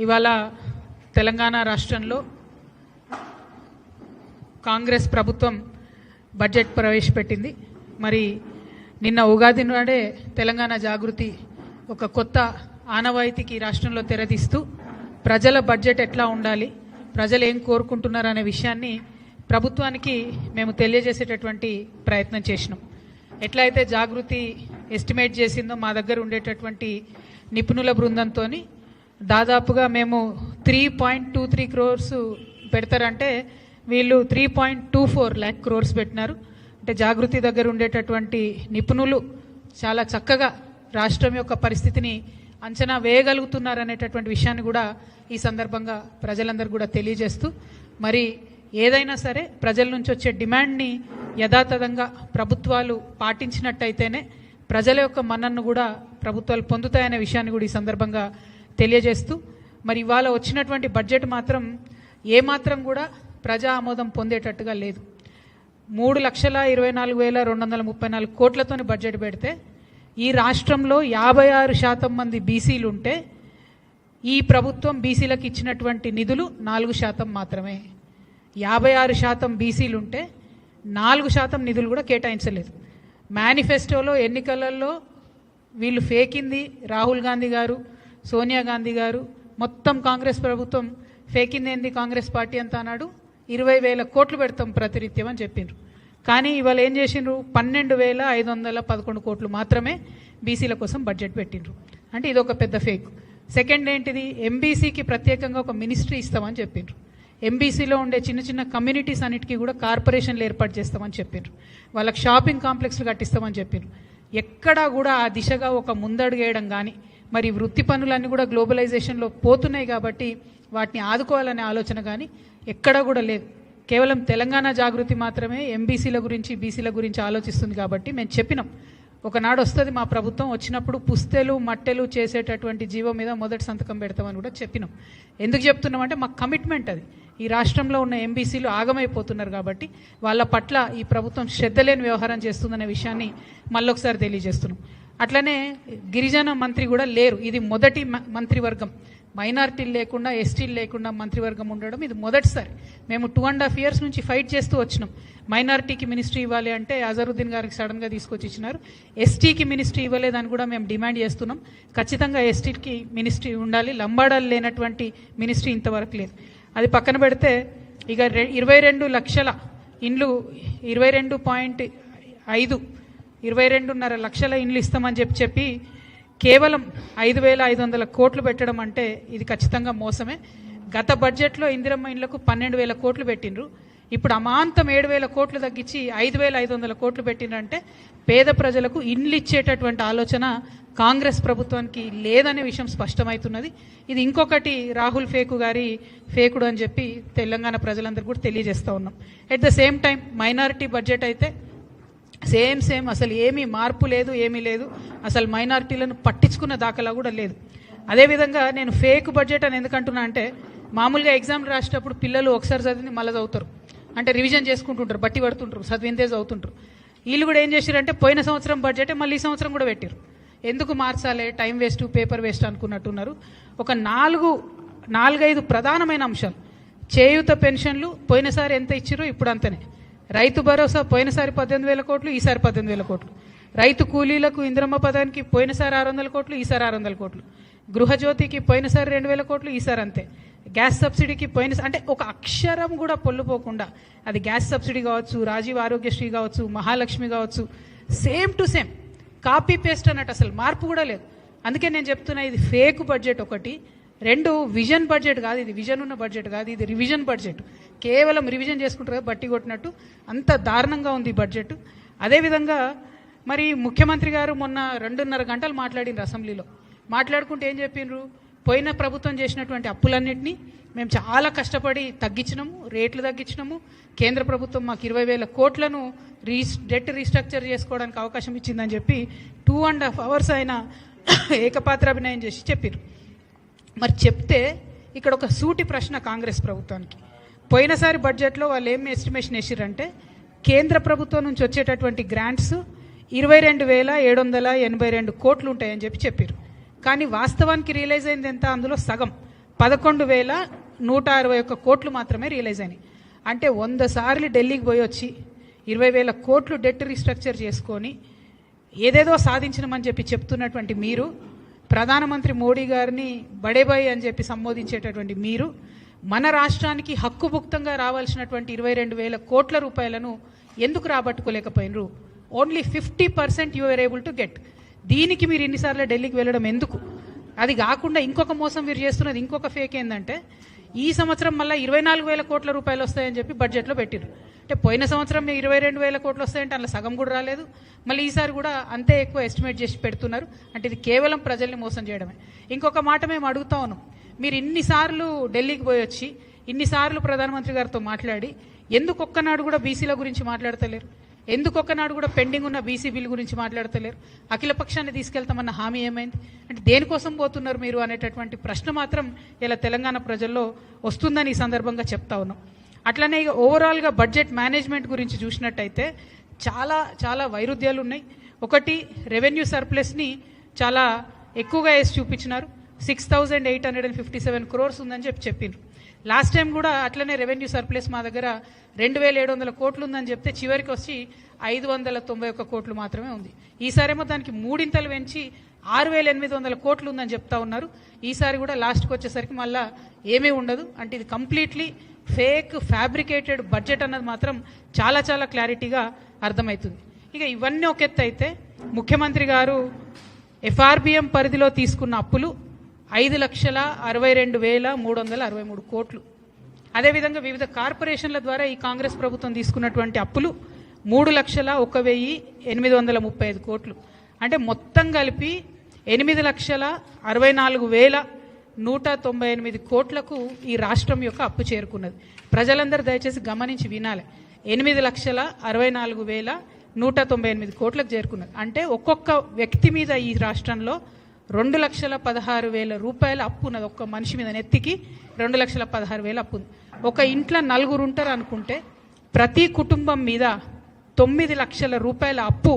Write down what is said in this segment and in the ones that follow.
ఇవాళ తెలంగాణ రాష్ట్రంలో కాంగ్రెస్ ప్రభుత్వం బడ్జెట్ ప్రవేశపెట్టింది. మరి నిన్న ఉగాది నాడే తెలంగాణ జాగృతి ఒక కొత్త ఆనవాయితీకి రాష్ట్రంలో తెరదీస్తూ ప్రజల బడ్జెట్ ఎట్లా ఉండాలి, ప్రజలు ఏం కోరుకుంటున్నారు అనే విషయాన్ని ప్రభుత్వానికి మేము తెలియజేసేటటువంటి ప్రయత్నం చేసినాం. ఎట్లా అయితే జాగృతి ఎస్టిమేట్ చేసిందో మా దగ్గర ఉండేటటువంటి నిపుణుల బృందంతో దాదాపుగా మేము 3.23 crores పెడతారంటే వీళ్ళు 3.24 lakh crores పెట్టినారు. అంటే జాగృతి దగ్గర ఉండేటటువంటి నిపుణులు చాలా చక్కగా రాష్ట్రం యొక్క పరిస్థితిని అంచనా వేయగలుగుతున్నారనేటటువంటి విషయాన్ని కూడా ఈ సందర్భంగా ప్రజలందరూ కూడా తెలియజేస్తూ, మరి ఏదైనా సరే ప్రజల నుంచి వచ్చే డిమాండ్ని యథాతథంగా ప్రభుత్వాలు పాటించినట్టయితేనే ప్రజల యొక్క మన్ననను కూడా ప్రభుత్వాలు పొందుతాయనే విషయాన్ని కూడా ఈ సందర్భంగా తెలియజేస్తూ, మరి ఇవాళ వచ్చినటువంటి బడ్జెట్ మాత్రం ఏమాత్రం కూడా ప్రజా ఆమోదం పొందేటట్టుగా లేదు. 3,24,234 కోట్లతోని బడ్జెట్ పెడితే ఈ రాష్ట్రంలో 56% మంది బీసీలు ఉంటే ఈ ప్రభుత్వం బీసీలకు ఇచ్చినటువంటి నిధులు 4% మాత్రమే. 56% బీసీలు ఉంటే 4% నిధులు కూడా కేటాయించలేదు. మేనిఫెస్టోలో ఎన్నికలలో వీళ్ళు ఫేకింది రాహుల్ గాంధీ గారు, సోనియా గాంధీ గారు, మొత్తం కాంగ్రెస్ ప్రభుత్వం ఫేకింది ఏంది కాంగ్రెస్ పార్టీ అంతా అన్నాడు. 20,000 కోట్లు పెడతాం ప్రతినిత్యం అని చెప్పిండ్రు. కానీ ఇవాళ ఏం చేసిండ్రు, 12,511 కోట్లు మాత్రమే బీసీల కోసం బడ్జెట్ పెట్టిండ్రు. అంటే ఇది ఒక పెద్ద ఫేక్. సెకండ్ ఏంటిది, ఎంబీసీకి ప్రత్యేకంగా ఒక మినిస్ట్రీ ఇస్తామని చెప్పిండ్రు. ఎంబీసీలో ఉండే చిన్న చిన్న కమ్యూనిటీస్ అన్నిటికీ కూడా కార్పొరేషన్లు ఏర్పాటు చేస్తామని చెప్పిండ్రు. వాళ్ళకి షాపింగ్ కాంప్లెక్స్లు కట్టిస్తామని చెప్పిండ్రు. ఎక్కడా కూడా ఆ దిశగా ఒక ముందడుగు వేయడం కానీ, మరి వృత్తి పనులన్నీ కూడా గ్లోబలైజేషన్లో పోతున్నాయి కాబట్టి వాటిని ఆదుకోవాలనే ఆలోచన కానీ ఎక్కడా కూడా లేదు. కేవలం తెలంగాణ జాగృతి మాత్రమే ఎంబీసీల గురించి బీసీల గురించి ఆలోచిస్తుంది. కాబట్టి మేము చెప్పినాం, ఒకనాడు వస్తుంది మా ప్రభుత్వం, వచ్చినప్పుడు పుస్తెలు మట్టెలు చేసేటటువంటి జీవో మీద మొదటి సంతకం పెడతామని కూడా చెప్పినాం. ఎందుకు చెప్తున్నామంటే మా కమిట్మెంట్ అది. ఈ రాష్ట్రంలో ఉన్న ఎంబీసీలు ఆగమైపోతున్నారు కాబట్టి వాళ్ళ పట్ల ఈ ప్రభుత్వం శ్రద్ధ లేని వ్యవహారం చేస్తుందనే విషయాన్ని మళ్ళొకసారి తెలియజేస్తున్నాం. అట్లనే గిరిజన మంత్రి కూడా లేరు. ఇది మొదటి మంత్రివర్గం, మైనారిటీలు లేకుండా ఎస్టీలు లేకుండా మంత్రివర్గం ఉండడం ఇది మొదటిసారి. మేము 2.5 years నుంచి ఫైట్ చేస్తూ వచ్చినాం. మైనారిటీకి మినిస్ట్రీ ఇవ్వాలి అంటే అజరుద్దీన్ గారికి సడన్గా తీసుకొచ్చి ఇచ్చినారు. ఎస్టీకి మినిస్ట్రీ ఇవ్వలేదని కూడా మేము డిమాండ్ చేస్తున్నాం. ఖచ్చితంగా ఎస్టీకి మినిస్ట్రీ ఉండాలి. లంబాడాలు లేనటువంటి మినిస్ట్రీ ఇంతవరకు లేదు. అది పక్కన పెడితే ఇక 22 లక్షల ఇండ్లు 22.5 లక్షల ఇండ్లు ఇస్తామని చెప్పి కేవలం 5,500 కోట్లు పెట్టడం అంటే ఇది ఖచ్చితంగా మోసమే. గత బడ్జెట్లో ఇందిరమ్మ ఇండ్లకు 12,000 కోట్లు పెట్టిండ్రు. ఇప్పుడు అమాంతం 7,000 కోట్లు తగ్గించి 5,500 కోట్లు పెట్టిండ్రంటే పేద ప్రజలకు ఇండ్లు ఇచ్చేటటువంటి ఆలోచన కాంగ్రెస్ ప్రభుత్వానికి లేదనే విషయం స్పష్టమవుతున్నది. ఇది ఇంకొకటి రాహుల్ ఫేకుడు అని చెప్పి తెలంగాణ ప్రజలందరూ కూడా తెలియజేస్తూ ఉన్నాం. At the same time minority budget అయితే సేమ్ అసలు ఏమీ మార్పు లేదు, ఏమీ లేదు. అసలు మైనారిటీలను పట్టించుకున్న దాఖలా కూడా లేదు. అదేవిధంగా నేను ఫేక్ బడ్జెట్ అని ఎందుకంటున్నా అంటే, మామూలుగా ఎగ్జామ్ రాసేటప్పుడు పిల్లలు ఒకసారి చదివి మళ్ళీ చదువుతారు, అంటే రివిజన్ చేసుకుంటుంటారు, బట్టి పడుతుంటారు, చదివిందే చదువుతుంటారు. వీళ్ళు కూడా ఏం చేశారంటే పోయిన సంవత్సరం బడ్జెటే మళ్ళీ ఈ సంవత్సరం కూడా పెట్టారు. ఎందుకు మార్చాలి, టైం వేస్ట్, పేపర్ వేస్ట్ అనుకున్నట్టున్నారు. ఒక 4-5 ప్రధానమైన అంశాలు. చేయూత పెన్షన్లు పోయినసారి ఎంత ఇచ్చారో ఇప్పుడు అంతనే. రైతు భరోసా పోయినసారి 18,000 కోట్లు, ఈసారి 18,000 కోట్లు. రైతు కూలీలకు ఇంద్రమ్మ పదానికి పోయినసారి 600 కోట్లు, ఈసారి 600 కోట్లు. గృహజ్యోతికి పోయినసారి 2,000 కోట్లు, ఈసారి అంతే. గ్యాస్ సబ్సిడీకి అంటే ఒక అక్షరం కూడా పొల్లుపోకుండా, అది గ్యాస్ సబ్సిడీ కావచ్చు, రాజీవ్ ఆరోగ్యశ్రీ కావచ్చు, మహాలక్ష్మి కావచ్చు, same to same copy paste అన్నట్టు, అసలు మార్పు కూడా లేదు. అందుకే నేను చెప్తున్నా, ఇది ఫేక్ బడ్జెట్ ఒకటి. 2 విజన్ బడ్జెట్ కాదు, ఇది విజన్ ఉన్న బడ్జెట్ కాదు, ఇది రివిజన్ బడ్జెట్. కేవలం రివిజన్ చేసుకుంటారు, బట్టి కొట్టినట్టు. అంత దారుణంగా ఉంది ఈ బడ్జెట్. అదేవిధంగా మరి ముఖ్యమంత్రి గారు మొన్న 2.5 గంటలు మాట్లాడినారు అసెంబ్లీలో. మాట్లాడుకుంటే ఏం చెప్పిండ్రు, పోయిన ప్రభుత్వం చేసినటువంటి అప్పులన్నింటినీ మేము చాలా కష్టపడి తగ్గించినాము, రేట్లు తగ్గించినాము. కేంద్ర ప్రభుత్వం మాకు 20,000 కోట్లను డెట్ రీస్ట్రక్చర్ చేసుకోవడానికి అవకాశం ఇచ్చిందని చెప్పి 2.5 hours ఆయన ఏకపాత్రాభినయం చేసి చెప్పారు. మరి చెప్తే ఇక్కడ ఒక సూటి ప్రశ్న కాంగ్రెస్ ప్రభుత్వానికి. పోయినసారి బడ్జెట్లో వాళ్ళు ఏం ఎస్టిమేషన్ వేసిరంటే, కేంద్ర ప్రభుత్వం నుంచి వచ్చేటటువంటి గ్రాంట్స్ 22,782 కోట్లు ఉంటాయని చెప్పారు. కానీ వాస్తవానికి రియలైజ్ అయింది ఎంత, అందులో సగం 11,161 కోట్లు మాత్రమే రియలైజ్ అయినాయి. అంటే 100 సార్లు ఢిల్లీకి పోయి వచ్చి 20,000 కోట్లు డెట్ రీస్ట్రక్చర్ చేసుకొని ఏదేదో సాధించినమని చెప్పి చెప్తున్నటువంటి మీరు, ప్రధానమంత్రి మోడీ గారిని బడేబాయ్ అని చెప్పి సంబోధించేటటువంటి మీరు, మన రాష్ట్రానికి హక్కుభుక్తంగా రావాల్సినటువంటి 22,000 కోట్ల రూపాయలను ఎందుకు రాబట్టుకోలేకపోయినరు? Only 50% you are able to get. దీనికి మీరు ఇన్నిసార్లు ఢిల్లీకి వెళ్ళడం ఎందుకు? అది కాకుండా ఇంకొక మోసం మీరు చేస్తున్నది, ఇంకొక ఫేక్ ఏంటంటే ఈ సంవత్సరం మళ్ళీ 24,000 కోట్ల రూపాయలు వస్తాయని చెప్పి బడ్జెట్లో పెట్టారు. అంటే పోయిన సంవత్సరం 22,000 కోట్లు వస్తాయంటే అందులో సగం కూడా రాలేదు. మళ్ళీ ఈసారి కూడా అంతే ఎక్కువ ఎస్టిమేట్ చేసి పెడుతున్నారు. అంటే ఇది కేవలం ప్రజల్ని మోసం చేయడమే. ఇంకొక మాట మేము అడుగుతా ఉన్నాం, మీరు ఇన్నిసార్లు ఢిల్లీకి పోయి వచ్చి ఇన్నిసార్లు ప్రధానమంత్రి గారితో మాట్లాడి ఎందుకు ఒక్కనాడు కూడా బీసీల గురించి మాట్లాడతలేరు? ఎందుకు ఒక్కనాడు కూడా పెండింగ్ ఉన్న బీసీ బిల్ గురించి మాట్లాడతలేరు? అఖిల పక్షాన్ని తీసుకెళ్తామన్న హామీ ఏమైంది? అంటే దేనికోసం పోతున్నారు మీరు అనేటటువంటి ప్రశ్న మాత్రం ఇలా తెలంగాణ ప్రజల్లో వస్తుందని ఈ సందర్భంగా చెప్తా ఉన్నాం. అట్లనే ఇక ఓవరాల్గా బడ్జెట్ మేనేజ్మెంట్ గురించి చూసినట్టయితే చాలా చాలా వైరుధ్యాలు ఉన్నాయి. ఒకటి, రెవెన్యూ సర్ప్లస్ని చాలా ఎక్కువగా వేసి చూపించినారు. 6,857 crores ఉందని చెప్పిండ్రు. లాస్ట్ టైం కూడా అట్లనే రెవెన్యూ సర్ప్లస్ మా దగ్గర 2,700 కోట్లు ఉందని చెప్తే చివరికి వచ్చి 591 కోట్లు మాత్రమే ఉంది. ఈసారేమో దానికి మూడింతలు పెంచి 6,800 కోట్లు ఉందని చెప్తా ఉన్నారు. ఈసారి కూడా లాస్ట్కి వచ్చేసరికి మళ్ళీ ఏమీ ఉండదు. అంటే ఇది కంప్లీట్లీ ఫేక్, ఫ్యాబ్రికేటెడ్ బడ్జెట్ అన్నది మాత్రం చాలా చాలా క్లారిటీగా అర్థమవుతుంది. ఇక ఇవన్నీ ఒక ఎత్తు అయితే, ముఖ్యమంత్రి గారు ఎఫ్ఆర్బిఎం పరిధిలో తీసుకున్న అప్పులు 5,62,363 కోట్లు. అదేవిధంగా వివిధ కార్పొరేషన్ల ద్వారా ఈ కాంగ్రెస్ ప్రభుత్వం తీసుకున్నటువంటి అప్పులు 3,01,835 కోట్లు. అంటే మొత్తం కలిపి 8,64,198 కోట్లకు ఈ రాష్ట్రం యొక్క అప్పు చేరుకున్నది. ప్రజలందరూ దయచేసి గమనించి వినాలి. 8,64,198 కోట్లకు చేరుకున్నది. అంటే ఒక్కొక్క వ్యక్తి మీద ఈ రాష్ట్రంలో 2,16,000 రూపాయల అప్పు ఉన్నది. ఒక్క మనిషి మీద నెత్తికి 2,16,000 అప్పు ఉంది. ఒక ఇంట్లో 4 ఉంటారు అనుకుంటే ప్రతి కుటుంబం మీద 9 లక్షల రూపాయల అప్పు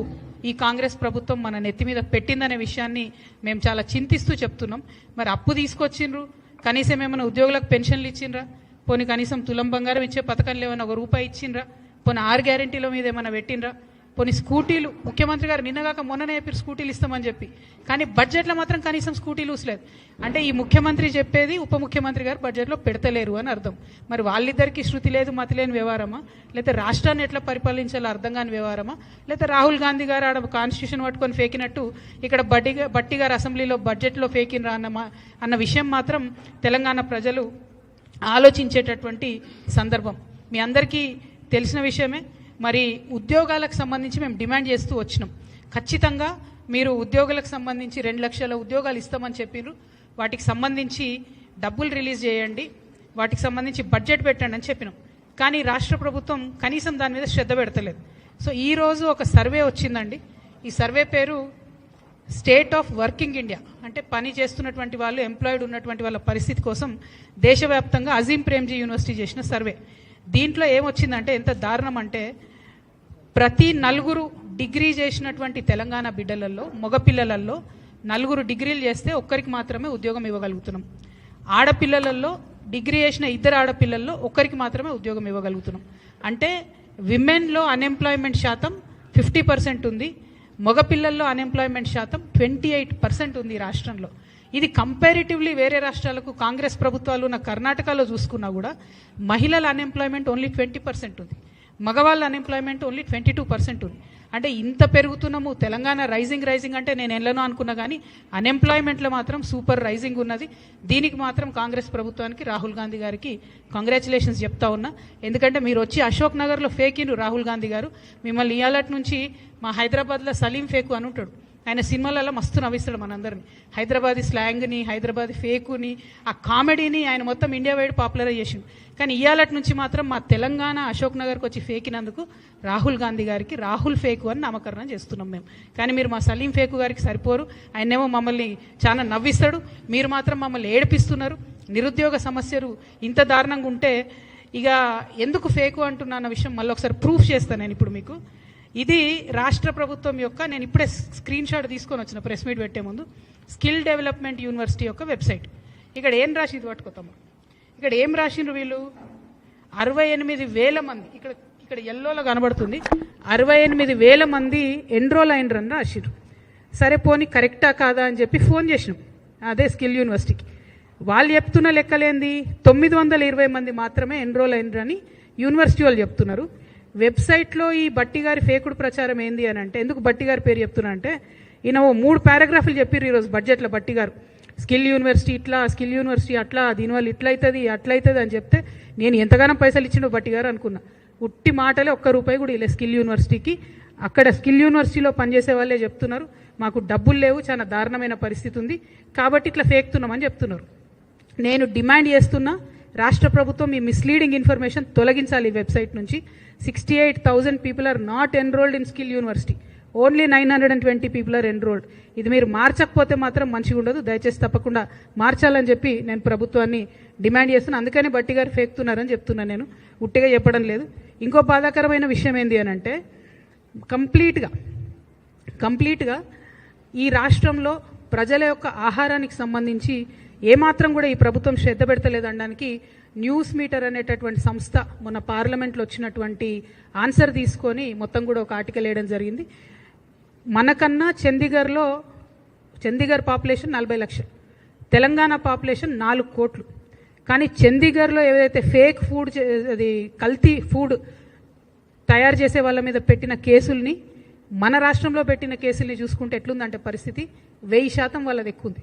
ఈ కాంగ్రెస్ ప్రభుత్వం మన నెత్తి మీద పెట్టిందనే విషయాన్ని మేము చాలా చింతిస్తూ చెప్తున్నాం. మరి అప్పు తీసుకొచ్చిండ్రు, కనీసం ఏమైనా ఉద్యోగులకు పెన్షన్లు ఇచ్చిండ్రా? పోనీ కనీసం తులం బంగారం ఇచ్చే పథకంలో ఏమైనా ₹1 ఇచ్చిండ్రా? పోనీ 6 గ్యారెంటీల మీద ఏమైనా పెట్టిండ్రా? పోనీ స్కూటీలు, ముఖ్యమంత్రి గారు నిన్నగాక మొన్ననే చెప్పారు స్కూటీలు ఇస్తామని చెప్పి, కానీ బడ్జెట్లో మాత్రం కనీసం స్కూటీలు ఊసలేదు. అంటే ఈ ముఖ్యమంత్రి చెప్పేది ఉప ముఖ్యమంత్రి గారు బడ్జెట్లో పెడతలేరు అని అర్థం. మరి వాళ్ళిద్దరికీ శృతి లేదు, మతి లేని వ్యవహారమా? లేకపోతే రాష్ట్రాన్ని ఎట్లా పరిపాలించాలో అర్థం కాని వ్యవహారమా? లేకపోతే రాహుల్ గాంధీ గారు ఆడ కాన్స్టిట్యూషన్ పట్టుకొని ఫేకినట్టు ఇక్కడ బట్టి గారు అసెంబ్లీలో బడ్జెట్లో ఫేకినరా అన్న విషయం మాత్రం తెలంగాణ ప్రజలు ఆలోచించేటటువంటి సందర్భం. మీ అందరికీ తెలిసిన విషయమే. మరి ఉద్యోగాలకు సంబంధించి మేము డిమాండ్ చేస్తూ వచ్చినాం. ఖచ్చితంగా మీరు ఉద్యోగులకు సంబంధించి 2 లక్షల ఉద్యోగాలు ఇస్తామని చెప్పినారు. వాటికి సంబంధించి డబ్బులు రిలీజ్ చేయండి, వాటికి సంబంధించి బడ్జెట్ పెట్టండి అని చెప్పినాం. కానీ రాష్ట్ర ప్రభుత్వం కనీసం దాని మీద శ్రద్ధ పెడతలేదు. సో ఈరోజు ఒక సర్వే వచ్చిందండి. ఈ సర్వే పేరు స్టేట్ ఆఫ్ వర్కింగ్ ఇండియా. అంటే పని చేస్తున్నటువంటి వాళ్ళు, ఎంప్లాయిడ్ ఉన్నటువంటి వాళ్ళ పరిస్థితి కోసం దేశవ్యాప్తంగా అజీం ప్రేమ్జీ యూనివర్సిటీ చేసిన సర్వే. దీంట్లో ఏమొచ్చిందంటే ఎంత దారుణం అంటే, ప్రతి 4 డిగ్రీ చేసినటువంటి తెలంగాణ బిడ్డలలో, మగపిల్లలలో 4 డిగ్రీలు చేస్తే ఒక్కరికి మాత్రమే ఉద్యోగం ఇవ్వగలుగుతున్నాం. ఆడపిల్లలలో డిగ్రీ చేసిన 2 ఆడపిల్లల్లో ఒక్కరికి మాత్రమే ఉద్యోగం ఇవ్వగలుగుతున్నాం. అంటే విమెన్లో అన్ఎంప్లాయ్మెంట్ శాతం 50% ఉంది, మగపిల్లల్లో అన్ఎంప్లాయ్మెంట్ శాతం 28% ఉంది ఈ రాష్ట్రంలో. ఇది కంపారిటివ్లీ వేరే రాష్ట్రాలకు, కాంగ్రెస్ ప్రభుత్వాలు ఉన్న కర్ణాటకలో చూసుకున్నా కూడా మహిళల అన్ఎంప్లాయ్మెంట్ ఓన్లీ 20% ఉంది, మగవాళ్ళ అన్ఎంప్లాయ్మెంట్ ఓన్లీ 22% ఉంది. అంటే ఇంత పెరుగుతున్నాము, తెలంగాణ రైజింగ్ అంటే నేను ఎల్లనో అనుకున్నా, కానీ అన్ఎంప్లాయ్మెంట్లో మాత్రం సూపర్ రైజింగ్ ఉన్నది. దీనికి మాత్రం కాంగ్రెస్ ప్రభుత్వానికి, రాహుల్ గాంధీ గారికి కంగ్రాచులేషన్స్ చెప్తా ఉన్నా. ఎందుకంటే మీరు వచ్చి అశోక్ నగర్లో ఫేకిను రాహుల్ గాంధీ గారు, మిమ్మల్ని ఇయాలటి నుంచి మా హైదరాబాద్లో సలీం ఫేకు అని ఉంటాడు. ఆయన సినిమాలలో మస్తు నవ్విస్తాడు మనందరినీ. హైదరాబాదీ స్లాంగ్ని, హైదరాబాదీ ఫేకుని, ఆ కామెడీని ఆయన మొత్తం ఇండియా వైడ్ పాపులరైజ్ చేసిండు. కానీ ఇయాలటి నుంచి మాత్రం మా తెలంగాణ అశోక్ నగర్కి వచ్చి ఫేకినందుకు రాహుల్ గాంధీ గారికి రాహుల్ ఫేకు అని నామకరణం చేస్తున్నాం మేము. కానీ మీరు మా సలీం ఫేకు గారికి సరిపోరు. ఆయనేమో మమ్మల్ని చాలా నవ్విస్తాడు, మీరు మాత్రం మమ్మల్ని ఏడిపిస్తున్నారు. నిరుద్యోగ సమస్యలు ఇంత దారుణంగా ఉంటే ఇక ఎందుకు ఫేకు అంటున్నా అన్న విషయం మళ్ళీ ఒకసారి ప్రూఫ్ చేస్తాను నేను ఇప్పుడు మీకు. ఇది రాష్ట్ర ప్రభుత్వం యొక్క, నేను ఇప్పుడే స్క్రీన్ షాట్ తీసుకొని వచ్చిన ప్రెస్ మీట్ పెట్టే ముందు, స్కిల్ డెవలప్మెంట్ యూనివర్సిటీ యొక్క వెబ్సైట్. ఇక్కడ ఏం రాసి ఇది పట్టుకోతాము, ఇక్కడ ఏం రాసిండ్రు వీళ్ళు 68,000 మంది, ఇక్కడ ఇక్కడ ఎల్లోలో కనబడుతుంది 68,000 మంది ఎన్రోల్ అయినరని రాసిర్రు. సరే పోనీ కరెక్టా కాదా అని చెప్పి ఫోన్ చేసినాం అదే స్కిల్ యూనివర్సిటీకి. వాళ్ళు చెప్తున్న లెక్కలేంది 920 మంది మాత్రమే ఎన్రోల్ అయినరని యూనివర్సిటీ వాళ్ళు చెప్తున్నారు. వెబ్సైట్లో ఈ బట్టి గారి ఫేకుడు ప్రచారం ఏంది అని అంటే, ఎందుకు బట్టి గారి పేరు చెప్తున్నా అంటే, ఈయన 3 పారాగ్రాఫ్లు చెప్పారు ఈరోజు బడ్జెట్లో బట్టి గారు. స్కిల్ యూనివర్సిటీ ఇట్లా, స్కిల్ యూనివర్సిటీ అట్లా, దీనివల్ల ఇట్లయితుంది అట్లయితుంది అని చెప్తే నేను ఎంతగానో పైసలు ఇచ్చిండో బట్టి గారు అనుకున్నా. ఉట్టి మాటలే, ₹1 కూడా ఇలా స్కిల్ యూనివర్సిటీకి. అక్కడ స్కిల్ యూనివర్సిటీలో పనిచేసే వాళ్ళే చెప్తున్నారు మాకు డబ్బులు లేవు, చాలా దారుణమైన పరిస్థితి ఉంది కాబట్టి ఇట్లా ఫేక్తున్నామని చెప్తున్నారు. నేను డిమాండ్ చేస్తున్నా, రాష్ట్ర ప్రభుత్వం ఈ మిస్లీడింగ్ ఇన్ఫర్మేషన్ తొలగించాలి ఈ వెబ్సైట్ నుంచి. 68,000 people are not enrolled in skill university, only 920 people are enrolled. ఇది మీరు మార్చకపోతే మాత్రం మంచిగా ఉండదు, దయచేసి తప్పకుండా మార్చాలని చెప్పి నేను ప్రభుత్వాన్ని డిమాండ్ చేస్తున్నా. అందుకని బట్టి గారు ఫేక్తున్నారని చెప్తున్నా, నేను ఉట్టిగా చెప్పడం లేదు. ఇంకో బాధాకరమైన విషయం ఏంటి అని అంటే, కంప్లీట్గా ఈ రాష్ట్రంలో ప్రజల యొక్క ఆహారానికి సంబంధించి ఏమాత్రం కూడా ఈ ప్రభుత్వం శ్రద్ధ పెడతలేదనడానికి న్యూస్ మీటర్ అనేటటువంటి సంస్థ మొన్న పార్లమెంట్లో వచ్చినటువంటి ఆన్సర్ తీసుకొని మొత్తం కూడా ఒక ఆర్టికల్ వేయడం జరిగింది. మనకన్నా చండీగఢ్ పాపులేషన్ 40 లక్షలు, తెలంగాణ పాపులేషన్ 4 కోట్లు. కానీ చండీగఢ్లో ఏదైతే ఫేక్ ఫుడ్, అది కల్తీ ఫుడ్ తయారు చేసే వాళ్ళ మీద పెట్టిన కేసుల్ని మన రాష్ట్రంలో పెట్టిన కేసుల్ని చూసుకుంటే ఎట్లుందంటే పరిస్థితి 1000% వాళ్ళది ఎక్కువ ఉంది.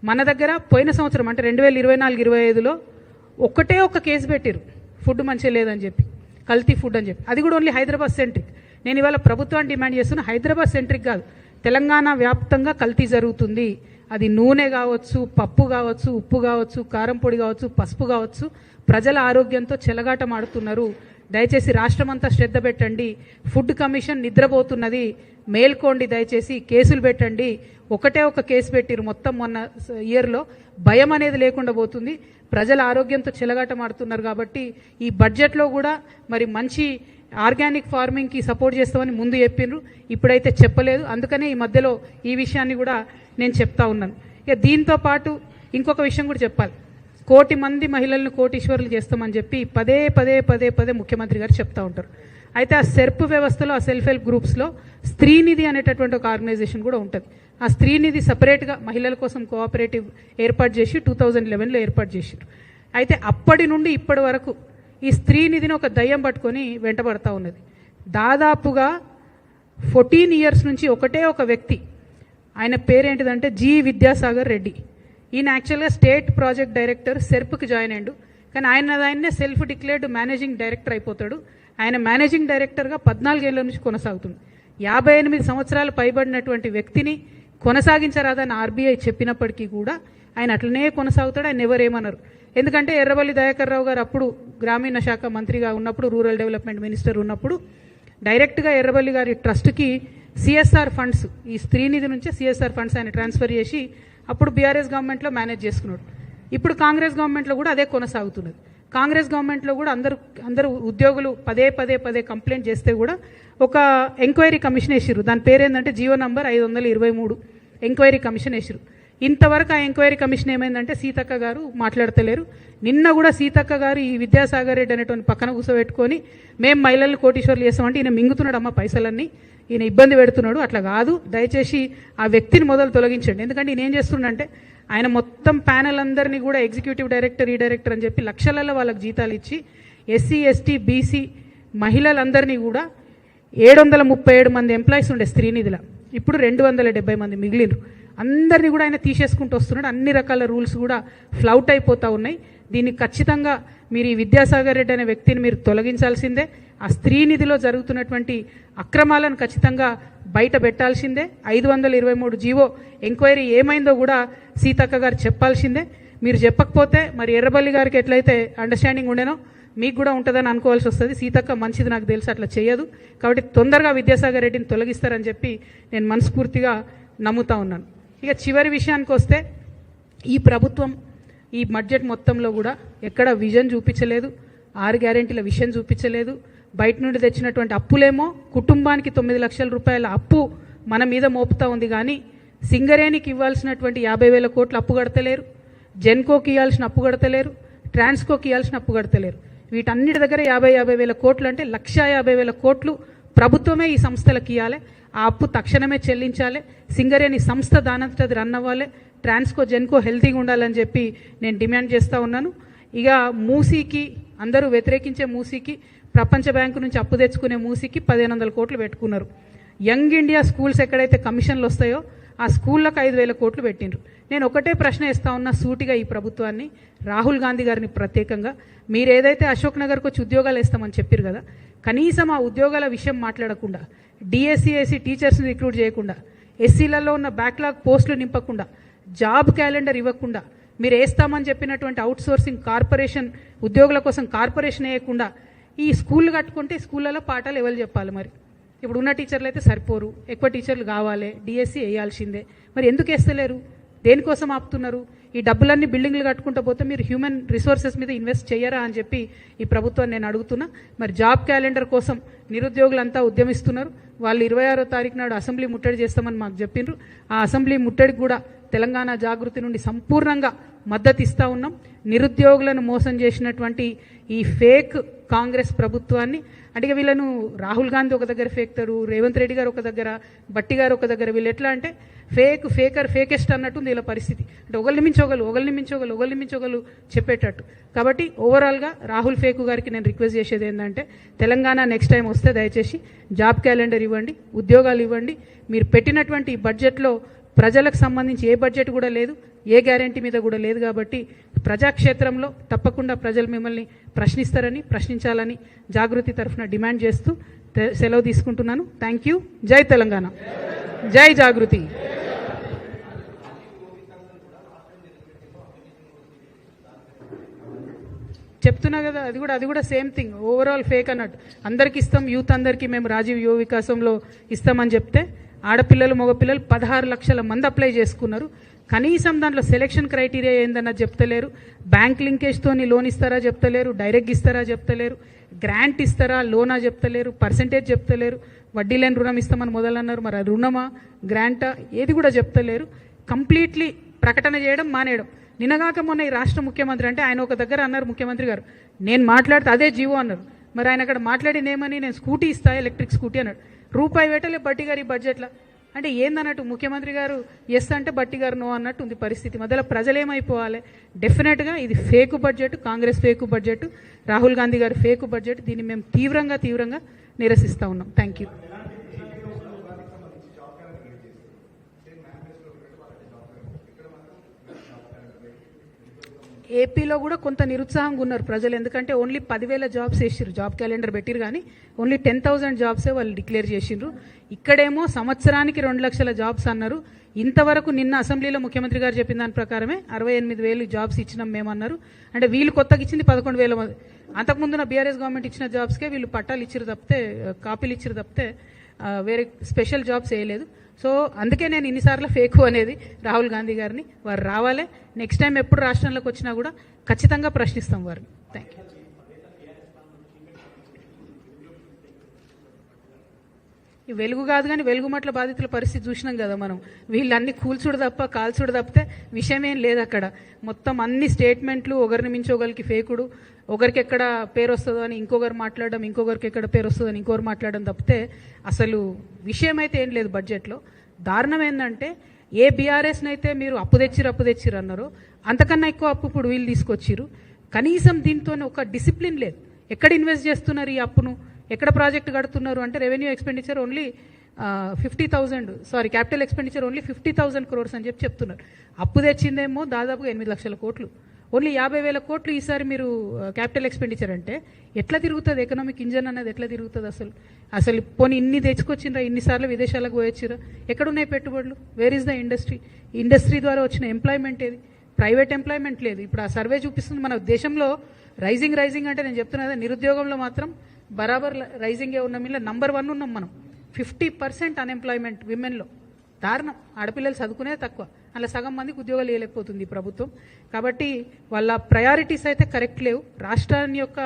మన దగ్గర పోయిన సంవత్సరం అంటే 2024-25లో ఒక్కటే ఒక కేసు పెట్టారు ఫుడ్ మంచిగా లేదని చెప్పి, కల్తీ ఫుడ్ అని చెప్పి. అది కూడా ఓన్లీ హైదరాబాద్ సెంట్రిక్. నేను ఇవాళ ప్రభుత్వాన్ని డిమాండ్ చేస్తున్నా, హైదరాబాద్ సెంట్రిక్ కాదు, తెలంగాణ వ్యాప్తంగా కల్తీ జరుగుతుంది. అది నూనె కావచ్చు, పప్పు కావచ్చు, ఉప్పు కావచ్చు, కారం పొడి కావచ్చు, పసుపు కావచ్చు. ప్రజల ఆరోగ్యంతో చెలగాటమాడుతున్నారు. దయచేసి రాష్ట్రమంతా శ్రద్ధ పెట్టండి. ఫుడ్ కమిషన్ నిద్రపోతున్నది, మేల్కోండి, దయచేసి కేసులు పెట్టండి. ఒకటే ఒక కేసు పెట్టిరు మొత్తం మొన్న ఇయర్లో. భయం అనేది లేకుండా పోతుంది. ప్రజల ఆరోగ్యంతో చెలగాటమాడుతున్నారు కాబట్టి ఈ బడ్జెట్లో కూడా మరి మంచి ఆర్గానిక్ ఫార్మింగ్కి సపోర్ట్ చేస్తామని ముందు చెప్పిండ్రు, ఇప్పుడైతే చెప్పలేదు. అందుకనే ఈ మధ్యలో ఈ విషయాన్ని కూడా నేను చెప్తా ఉన్నాను. ఇక దీంతో పాటు ఇంకొక విషయం కూడా చెప్పాలి. 1 కోటి మంది మహిళలను కోటీశ్వరులు చేస్తామని చెప్పి పదే ముఖ్యమంత్రి గారు చెప్తా ఉంటారు. అయితే ఆ సెర్ప్ వ్యవస్థలో, ఆ సెల్ఫ్ హెల్ప్ గ్రూప్స్లో స్త్రీనిధి అనేటటువంటి ఒక ఆర్గనైజేషన్ కూడా ఉంటుంది. ఆ స్త్రీనిధి సపరేట్గా మహిళల కోసం కోఆపరేటివ్ ఏర్పాటు చేసి 2011లో ఏర్పాటు చేశారు. అయితే అప్పటి నుండి ఇప్పటి వరకు ఈ స్త్రీనిధిని ఒక దయ్యం పట్టుకొని వెంటబడతా ఉన్నది. దాదాపుగా 14 ఇయర్స్ నుంచి ఒకటే ఒక వ్యక్తి, ఆయన పేరేంటిదంటే జి విద్యాసాగర్ రెడ్డి. ఈయన యాక్చువల్గా స్టేట్ ప్రాజెక్ట్ డైరెక్టర్ సెర్ప్కి జాయిన్ అయ్యాడు. కానీ ఆయన్నే సెల్ఫ్ డిక్లేర్డ్ మేనేజింగ్ డైరెక్టర్ అయిపోతాడు. ఆయన మేనేజింగ్ డైరెక్టర్గా 14 ఏళ్ల నుంచి కొనసాగుతుంది. 58 సంవత్సరాలు పైబడినటువంటి వ్యక్తిని కొనసాగించరాదని ఆర్బీఐ చెప్పినప్పటికీ కూడా ఆయన అట్లనే కొనసాగుతాడు. ఆయన ఎవరేమన్నారు. ఎందుకంటే ఎర్రబెల్లి దయాకర్ రావు గారు అప్పుడు గ్రామీణ శాఖ మంత్రిగా ఉన్నప్పుడు, రూరల్ డెవలప్మెంట్ మినిస్టర్ ఉన్నప్పుడు డైరెక్ట్గా ఎర్రబెల్లి గారి ట్రస్ట్కి సిఎస్ఆర్ ఫండ్స్, ఈ స్త్రీనిధి నుంచే సిఎస్ఆర్ ఫండ్స్ ఆయన ట్రాన్స్ఫర్ చేసి అప్పుడు బీఆర్ఎస్ గవర్నమెంట్లో మేనేజ్ చేసుకున్నాడు. ఇప్పుడు కాంగ్రెస్ గవర్నమెంట్లో కూడా అదే కొనసాగుతున్నది. కాంగ్రెస్ గవర్నమెంట్లో కూడా అందరూ ఉద్యోగులు పదే కంప్లైంట్ చేస్తే కూడా ఒక ఎంక్వైరీ కమిషన్ వేసిరు. దాని పేరేందంటే జీవో నంబర్ 523 ఎంక్వైరీ కమిషన్ వేసిరు. ఇంతవరకు ఆ ఎంక్వైరీ కమిషన్ ఏమైందంటే సీతక్క గారు మాట్లాడతలేరు. నిన్న కూడా సీతక్క గారు ఈ విద్యాసాగర్ రెడ్డి అనేటువంటి పక్కన కూర్చోబెట్టుకొని మేము మహిళలను కోటీశ్వర్లు చేస్తామంటే ఈయన మింగుతున్నాడు అమ్మ పైసలన్నీ, ఈయన ఇబ్బంది పెడుతున్నాడు. అట్లా కాదు, దయచేసి ఆ వ్యక్తిని మొదలు తొలగించండి. ఎందుకంటే ఈయన ఏం చేస్తుండంటే ఆయన మొత్తం ప్యానెల్ అందరినీ కూడా ఎగ్జిక్యూటివ్ డైరెక్టర్, ఈ డైరెక్టర్ అని చెప్పి లక్షలలో వాళ్ళకి జీతాలు ఇచ్చి ఎస్సీ ఎస్టీ బీసీ మహిళలందరినీ కూడా 737 మంది ఎంప్లాయీస్ ఉండే స్త్రీనిధిలో ఇప్పుడు 270 మంది మిగిలినరు. అందరినీ కూడా ఆయన తీసేసుకుంటూ వస్తున్నాడు. అన్ని రకాల రూల్స్ కూడా ఫ్లౌట్ అయిపోతూ ఉన్నాయి. దీన్ని ఖచ్చితంగా మీరు ఈ విద్యాసాగర్ రెడ్డి అనే వ్యక్తిని మీరు తొలగించాల్సిందే. ఆ స్త్రీనిధిలో జరుగుతున్నటువంటి అక్రమాలను ఖచ్చితంగా బయట పెట్టాల్సిందే. 523 జీవో ఎంక్వైరీ ఏమైందో కూడా సీతక్క గారు చెప్పాల్సిందే. మీరు చెప్పకపోతే మరి ఎర్రబల్లి గారికి ఎట్లయితే అండర్స్టాండింగ్ ఉండేనో మీకు కూడా ఉంటుందని అనుకోవాల్సి వస్తుంది. సీతక్క మంచిది నాకు తెలుసు, అట్లా చేయదు. కాబట్టి తొందరగా విద్యాసాగర్ రెడ్డిని తొలగిస్తారని చెప్పి నేను మనస్ఫూర్తిగా నమ్ముతా ఉన్నాను. ఇక చివరి విషయానికి వస్తే ఈ ప్రభుత్వం ఈ బడ్జెట్ మొత్తంలో కూడా ఎక్కడ విజన్ చూపించలేదు, 6 గ్యారెంటీల విషయం చూపించలేదు. బయట నుండి తెచ్చినటువంటి అప్పులేమో కుటుంబానికి 9 లక్షల రూపాయల అప్పు మన మీద మోపుతా ఉంది. కానీ సింగరేణికి ఇవ్వాల్సినటువంటి 50,000 కోట్లు అప్పు కడతలేరు. జెన్కోకి ఇవ్వాల్సిన అప్పు కడతలేరు, ట్రాన్స్కోకి ఇవ్వాల్సిన అప్పు కడతలేరు. వీటన్నిటి దగ్గర 50,000 కోట్లు అంటే 1,50,000 కోట్లు ప్రభుత్వమే ఈ సంస్థలకు ఇవ్వాలి. ఆ అప్పు తక్షణమే చెల్లించాలి. సింగరేణి సంస్థ దానంతటది రన్ అవ్వాలి. ట్రాన్స్కో జెన్కో హెల్తీగా ఉండాలని చెప్పి నేను డిమాండ్ చేస్తూ ఉన్నాను. ఇక మూసీకి అందరూ వ్యతిరేకించే మూసీకి, ప్రపంచ బ్యాంకు నుంచి అప్పు తెచ్చుకునే మూసీకి 1,500 కోట్లు పెట్టుకున్నారు. యంగ్ ఇండియా స్కూల్స్ ఎక్కడైతే కమిషన్లు వస్తాయో ఆ స్కూళ్ళకు 5,000 కోట్లు పెట్టిండ్రు. నేను ఒకటే ప్రశ్న ఇస్తా ఉన్నా సూటిగా ఈ ప్రభుత్వాన్ని, రాహుల్ గాంధీ గారిని ప్రత్యేకంగా, మీరు ఏదైతే అశోక్ నగర్కి వచ్చి ఉద్యోగాలు వేస్తామని చెప్పారు కదా, కనీసం ఆ ఉద్యోగాల విషయం మాట్లాడకుండా, డిఎస్సి టీచర్స్ని రిక్రూట్ చేయకుండా, ఎస్సీలలో ఉన్న బ్యాక్లాగ్ పోస్టులు నింపకుండా, జాబ్ క్యాలెండర్ ఇవ్వకుండా, మీరు వేస్తామని చెప్పినటువంటి అవుట్ సోర్సింగ్ కార్పొరేషన్ ఉద్యోగుల కోసం కార్పొరేషన్ వేయకుండా ఈ స్కూళ్ళు కట్టుకుంటే స్కూళ్ళలో పాఠాలు ఎవరు చెప్పాలి? మరి ఇప్పుడు ఉన్న టీచర్లు అయితే సరిపోరు, ఎక్కువ టీచర్లు కావాలి, డిఎస్సి వేయాల్సిందే. మరి ఎందుకు వేస్తలేరు? దేనికోసం ఆపుతున్నారు? ఈ డబ్బులన్నీ బిల్డింగ్లు కట్టుకుంటూ పోతే మీరు హ్యూమన్ రిసోర్సెస్ మీద ఇన్వెస్ట్ చేయరా అని చెప్పి ఈ ప్రభుత్వాన్ని నేను అడుగుతున్నా. మరి జాబ్ క్యాలెండర్ కోసం నిరుద్యోగులంతా ఉద్యమిస్తున్నారు. వాళ్ళు 26వ తారీఖు నాడు అసెంబ్లీ ముట్టడి చేస్తామని మాకు చెప్పిండ్రు. ఆ అసెంబ్లీ ముట్టడికి కూడా తెలంగాణ జాగృతి నుండి సంపూర్ణంగా మద్దతు ఇస్తూ ఉన్నాం. నిరుద్యోగులను మోసం చేసినటువంటి ఈ ఫేక్ కాంగ్రెస్ ప్రభుత్వాన్ని, అంటే వీళ్ళను రాహుల్ గాంధీ ఒక దగ్గర ఫేక్తారు, రేవంత్ రెడ్డి గారు ఒక దగ్గర, బట్టి గారు ఒక దగ్గర, వీళ్ళు ఎట్లా అంటే ఫేకెస్ట్ అన్నట్టుంది వీళ్ళ పరిస్థితి. అంటే ఒకరిని మించోగలు చెప్పేటట్టు. కాబట్టి ఓవరాల్గా రాహుల్ ఫేకు గారికి నేను రిక్వెస్ట్ చేసేది ఏంటంటే, తెలంగాణ నెక్స్ట్ టైం వస్తే దయచేసి జాబ్ క్యాలెండర్ ఇవ్వండి, ఉద్యోగాలు ఇవ్వండి. మీరు పెట్టినటువంటి ఈ బడ్జెట్లో ప్రజలకు సంబంధించి ఏ బడ్జెట్ కూడా లేదు, ఏ గ్యారంటీ మీద కూడా లేదు. కాబట్టి ప్రజాక్షేత్రంలో తప్పకుండా ప్రజలు మిమ్మల్ని ప్రశ్నించాలని జాగృతి తరఫున డిమాండ్ చేస్తూ సెలవు తీసుకుంటున్నాను. Thank you. జై తెలంగాణ, జై జాగృతి. చెప్తున్నా కదా, అది కూడా సేమ్ థింగ్, ఓవరాల్ ఫేక్ అన్నట్టు. అందరికి ఇస్తాం, యూత్ అందరికీ మేము రాజీవ్ యువ వికాసంలో ఇస్తామని చెప్తే ఆడపిల్లలు మగపిల్లలు 16 లక్షల మంది అప్లై చేసుకున్నారు. కనీసం దాంట్లో సెలెక్షన్ క్రైటీరియా ఏందన్నది చెప్తలేరు. బ్యాంక్ లింకేజ్తోని లోన్ ఇస్తారా చెప్తలేరు, డైరెక్ట్ ఇస్తారా చెప్తలేరు, గ్రాంట్ ఇస్తారా లోనా చెప్తలేరు, పర్సెంటేజ్ చెప్తలేరు, వడ్డీ లేని రుణం ఇస్తామని మొదలన్నారు. మరి రుణమా గ్రాంటా ఏది కూడా చెప్తలేరు. కంప్లీట్లీ ప్రకటన చేయడం మానేయడం. నిన్నగాక మొన్న ఈ రాష్ట్ర ముఖ్యమంత్రి, అంటే ఆయన ఒక దగ్గర అన్నారు ముఖ్యమంత్రి గారు, నేను మాట్లాడితే అదే జీవో అన్నారు. మరి ఆయన అక్కడ మాట్లాడినేమని, నేను స్కూటీ ఇస్తా ఎలక్ట్రిక్ స్కూటీ అన్నాడు. రూపాయి వేటలే బట్టి గారు ఈ బడ్జెట్లో. అంటే ఏందన్నట్టు, ముఖ్యమంత్రి గారు ఎస్ అంటే బట్టి గారు నో అన్నట్టు ఉంది పరిస్థితి. మధ్యలో ప్రజలేమైపోవాలి? డెఫినెట్గా ఇది fake budget, Congress fake budget, Rahul Gandhi గారు ఫేకు బడ్జెట్. దీన్ని మేము తీవ్రంగా నిరసిస్తూ ఉన్నాం. Thank you. ఏపీలో కూడా కొంత నిరుత్సాహంగా ఉన్నారు ప్రజలు. ఎందుకంటే ఓన్లీ 10,000 జాబ్స్ వేసిర్రు, జాబ్ క్యాలెండర్ పెట్టిరు, కానీ ఓన్లీ 10,000 జాబ్సే వాళ్ళు డిక్లేర్ చేసిండ్రు. ఇక్కడేమో సంవత్సరానికి 2 లక్షల జాబ్స్ అన్నారు. ఇంతవరకు నిన్న అసెంబ్లీలో ముఖ్యమంత్రి గారు చెప్పిన దాని ప్రకారమే 68,000 జాబ్స్ ఇచ్చినాం మేమన్నారు. అంటే వీళ్ళు కొత్తగా ఇచ్చింది 11,000. అంతకుముందున్న బీఆర్ఎస్ గవర్నమెంట్ ఇచ్చిన జాబ్స్కే వీళ్ళు పట్టాలు ఇచ్చిరు తప్పితే, కాపీలు ఇచ్చిరు తప్పితే వేరే స్పెషల్ జాబ్స్ వేయలేదు. సో అందుకే నేను ఇన్నిసార్లు ఫేకు అనేది రాహుల్ గాంధీ గారిని. వారు రావాలి, నెక్స్ట్ టైం ఎప్పుడు రాష్ట్రంలోకి వచ్చినా కూడా ఖచ్చితంగా ప్రశ్నిస్తాం వారిని. Thank you. ఈ వెలుగు కాదు కానీ వెలుగుమట్ల బాధితుల పరిస్థితి చూసినాం కదా మనం. వీళ్ళన్ని కూల్చుడు తప్ప కాల్చుడు తప్పితే విషయం ఏం లేదు అక్కడ. మొత్తం అన్ని స్టేట్మెంట్లు ఒకరిని మించి ఒకరికి ఫేకుడు, ఒకరికి ఎక్కడ పేరు వస్తుందో అని ఇంకొకరు మాట్లాడడం, ఇంకొకరికి ఎక్కడ పేరు వస్తుందో అని ఇంకొకరు మాట్లాడడం తప్పితే అసలు విషయం అయితే ఏం లేదు బడ్జెట్లో. దారుణం ఏంటంటే, ఏ బీఆర్ఎస్ని అయితే మీరు అప్పు తెచ్చిరు అన్నారో అంతకన్నా ఎక్కువ అప్పు ఇప్పుడు వీళ్ళు తీసుకొచ్చిరు. కనీసం దీంతో ఒక డిసిప్లిన్ లేదు. ఎక్కడ ఇన్వెస్ట్ చేస్తున్నారు ఈ అప్పును, ఎక్కడ ప్రాజెక్ట్ కడుతున్నారు అంటే revenue expenditure only 50,000, sorry capital expenditure only 50,000 crores అని చెప్తున్నారు. అప్పు తెచ్చిందేమో దాదాపుగా 8 లక్షల కోట్లు. ఓన్లీ 50,000 కోట్లు ఈసారి మీరు క్యాపిటల్ ఎక్స్పెండిచర్ అంటే ఎట్లా తిరుగుతుంది? ఎకనామిక్ ఇంజన్ అనేది ఎట్లా తిరుగుతుంది? అసలు పోనీ ఇన్ని తెచ్చుకొచ్చిండ్రా, ఇన్నిసార్లు విదేశాలకు పోయొచ్చిరా? ఎక్కడున్నాయి పెట్టుబడులు? వేర్ ఈజ్ ద ఇండస్ట్రీ ద్వారా వచ్చిన ఎంప్లాయ్మెంట్ ఏది? ప్రైవేట్ ఎంప్లాయ్మెంట్ లేదు. ఇప్పుడు ఆ సర్వే చూపిస్తుంది మన దేశంలో రైజింగ్ అంటే నేను చెప్తున్నా కదా, నిరుద్యోగంలో మాత్రం బరాబర్ రైజింగే ఉన్నాం. ఇలా నంబర్ 1 ఉన్నాం మనం. 50% అన్ఎంప్లాయ్మెంట్ విమెన్లో. దారుణం. ఆడపిల్లలు చదువుకునేది తక్కువ, అలా సగం మందికి ఉద్యోగాలు ఇవ్వలేకపోతుంది ఈ ప్రభుత్వం. కాబట్టి వాళ్ళ ప్రయారిటీస్ అయితే కరెక్ట్ లేవు. రాష్ట్రాన్ని యొక్క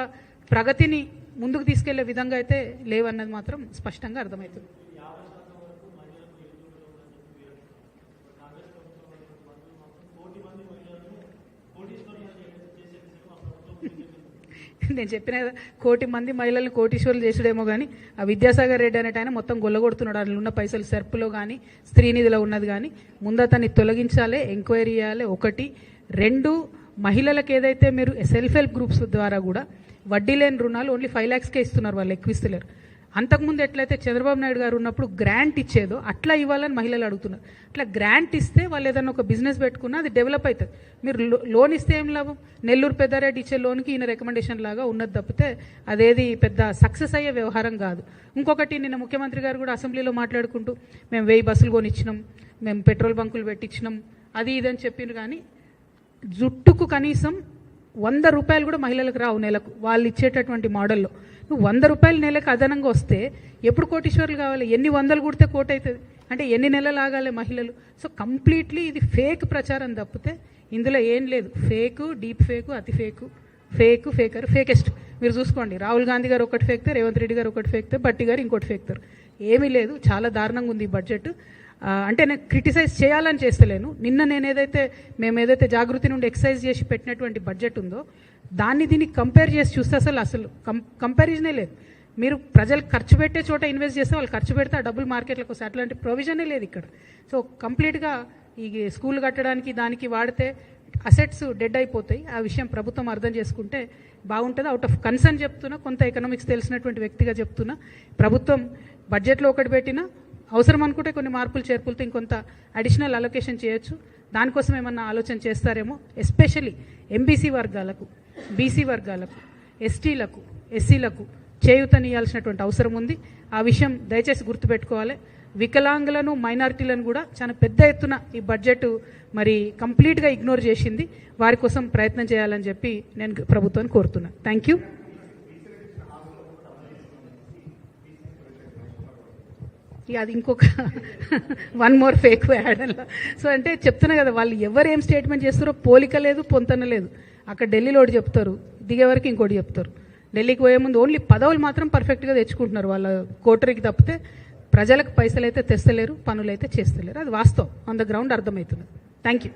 ప్రగతిని ముందుకు తీసుకెళ్లే విధంగా అయితే లేవన్నది మాత్రం స్పష్టంగా అర్థమవుతుంది. నేను చెప్పిన కదా, 1,00,00,000 మంది మహిళలు కోటీశ్వరులు చేసుడేమో కానీ ఆ విద్యాసాగర్ రెడ్డి అనేట ఆయన మొత్తం గొల్లగొడుతున్నాడు. అందులో ఉన్న పైసలు సెర్పులో కానీ స్త్రీనిధిలో ఉన్నది కానీ ముందు అతన్ని తొలగించాలి, ఎంక్వైరీ చేయాలి. 1, 2 మహిళలకు ఏదైతే మీరు సెల్ఫ్ హెల్ప్ గ్రూప్స్ ద్వారా కూడా వడ్డీ లేని రుణాలు ఓన్లీ 5 lakhsకే ఇస్తున్నారు, వాళ్ళు ఎక్కువ ఇస్తలేరు. అంతకుముందు ఎట్లయితే చంద్రబాబు నాయుడు గారు ఉన్నప్పుడు గ్రాంట్ ఇచ్చేదో అట్లా ఇవ్వాలని మహిళలు అడుగుతున్నారు. అట్లా గ్రాంట్ ఇస్తే వాళ్ళు ఏదైనా ఒక బిజినెస్ పెట్టుకున్నా అది డెవలప్ అవుతుంది. మీరు లోన్ ఇస్తే ఏం లాభం? నెల్లూరు పెద్దారెడ్డి ఇచ్చే లోన్కి ఈయన రికమెండేషన్ లాగా ఉన్నది తప్పితే అదేది పెద్ద సక్సెస్ అయ్యే వ్యవహారం కాదు. ఇంకొకటి, నిన్న ముఖ్యమంత్రి గారు కూడా అసెంబ్లీలో మాట్లాడుకుంటూ మేము 1000 బస్సులు కొనిచ్చినాం, మేము పెట్రోల్ బంకులు పెట్టించినాం, అది ఇదని చెప్పిండ్రు. కానీ జుట్టుకు కనీసం 100 రూపాయలు కూడా మహిళలకు రావు నెలకు వాళ్ళు ఇచ్చేటటువంటి మోడల్లో. నువ్వు 100 రూపాయలు నెలకు అదనంగా వస్తే ఎప్పుడు కోటీశ్వరులు కావాలి? ఎన్ని వందలు కుడితే కోటి అవుతుంది అంటే ఎన్ని నెలలు ఆగాలి మహిళలు? సో కంప్లీట్లీ ఇది ఫేక్ ప్రచారం తప్పితే ఇందులో ఏం లేదు. ఫేకు, డీప్ ఫేకు, అతి ఫేకు, ఫేకర్, ఫేకెస్ట్. మీరు చూసుకోండి, రాహుల్ గాంధీ గారు ఒకటి ఫేక్తారు, రేవంత్ రెడ్డి గారు ఒకటి ఫేక్తారు, భట్టి గారు ఇంకోటి ఫేక్తారు. ఏమీ లేదు, చాలా దారుణంగా ఉంది ఈ బడ్జెట్. అంటే నేను క్రిటిసైజ్ చేయాలని చేస్తలేను. నిన్న మేము ఏదైతే జాగృతి నుండి ఎక్సైజ్ చేసి పెట్టినటువంటి బడ్జెట్ ఉందో దాన్ని దీనికి కంపేర్ చేసి చూస్తే అసలు కంపారిజనే లేదు. మీరు ప్రజలు ఖర్చు పెట్టే చోట ఇన్వెస్ట్ చేస్తే వాళ్ళు ఖర్చు పెడితే ఆ డబ్బులు మార్కెట్లకు వస్తాయి. అట్లాంటి ప్రొవిజనే లేదు ఇక్కడ. సో కంప్లీట్గా ఈ స్కూల్ కట్టడానికి దానికి వాడితే అసెట్స్ డెడ్ అయిపోతాయి. ఆ విషయం ప్రభుత్వం అర్థం చేసుకుంటే బాగుంటుంది. అవుట్ ఆఫ్ కన్సర్న్ చెప్తున్నా, కొంత ఎకనామిక్స్ తెలిసినటువంటి వ్యక్తిగా చెప్తున్నా. ప్రభుత్వం బడ్జెట్లో ఒకటి పెట్టినా అవసరం అనుకుంటే కొన్ని మార్పులు చేర్పులతో ఇంకొంత అడిషనల్ అలొకేషన్ చేయొచ్చు. దానికోసం ఏమన్నా ఆలోచన చేస్తారేమో. ఎస్పెషల్లీ ఎంబీసీ వర్గాలకు, బీసీ వర్గాలకు, ఎస్టీలకు, ఎస్సీలకు చేయూతనియాల్సినటువంటి అవసరం ఉంది. ఆ విషయం దయచేసి గుర్తుపెట్టుకోవాలి. వికలాంగులను, మైనారిటీలను కూడా చాలా పెద్ద ఎత్తున ఈ బడ్జెట్ మరి కంప్లీట్గా ఇగ్నోర్ చేసింది. వారి కోసం ప్రయత్నం చేయాలని చెప్పి నేను ప్రభుత్వాన్ని కోరుతున్నాను. Thank you. అది ఇంకొక 1 more ఫేక్ యాడ్ అలా. సో అంటే చెప్తున్నా కదా, వాళ్ళు ఎవరు ఏం స్టేట్మెంట్ చేస్తారో పోలిక లేదు, పొంతన లేదు. అక్కడ ఢిల్లీలో ఒకటి చెప్తారు, దిగే వరకు ఇంకోటి చెప్తారు. ఢిల్లీకి పోయే ముందు ఓన్లీ పదవులు మాత్రం పర్ఫెక్ట్గా తెచ్చుకుంటున్నారు వాళ్ళ కోటరీకి తప్పితే ప్రజలకు పైసలు అయితే తెస్తలేరు, పనులు అయితే చేస్తలేరు. అది వాస్తవం, ఆన్ ద గ్రౌండ్ అర్థమవుతున్నది. Thank you.